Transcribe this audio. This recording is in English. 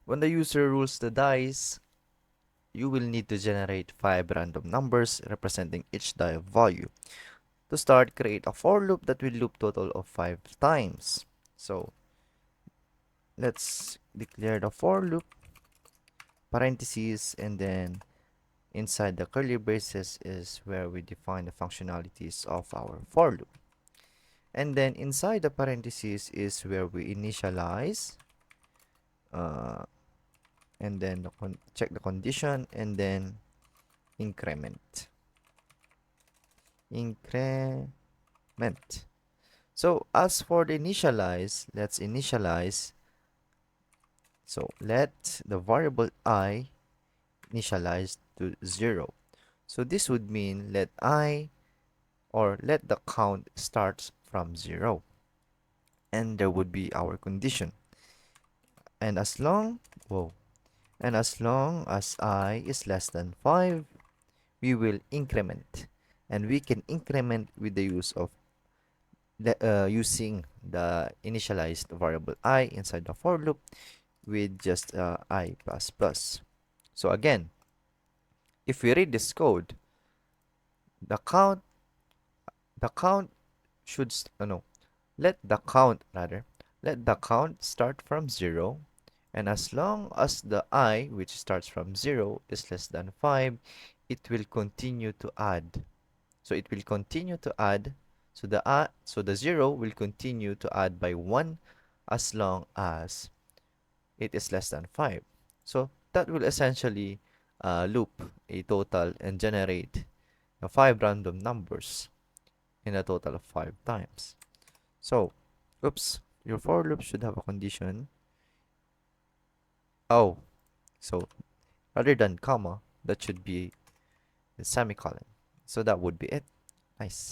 When the user rolls the dice, you will need to generate 5 random numbers representing each die value. To start, create a for loop that will loop total of 5 times. So let's declare the for loop, parentheses, and then inside the curly braces is where we define the functionalities of our for loop. And then inside the parentheses is where we initialize, uh, and then check the condition, and then increment. Increment. So as for the initialize, let's initialize. So let the variable I initialize to 0. So this would mean let I, or let the count starts from 0. And there would be our condition. And as long, whoa, and as long as I is less than 5, we will increment. And we can increment with the use of using the initialized variable I inside the for loop with just I plus plus. So again, if we read this code, the count, the count should, no, let the count rather, let the count start from 0, and as long as the I, which starts from 0, is less than 5, it will continue to add. So it will continue to add, so the 0 will continue to add by 1 as long as it is less than 5. So that will essentially loop a total and generate 5 random numbers in a total of 5 times. So, oops, your for loop should have a condition. Oh, so rather than comma, that should be a semicolon. So that would be it. Nice.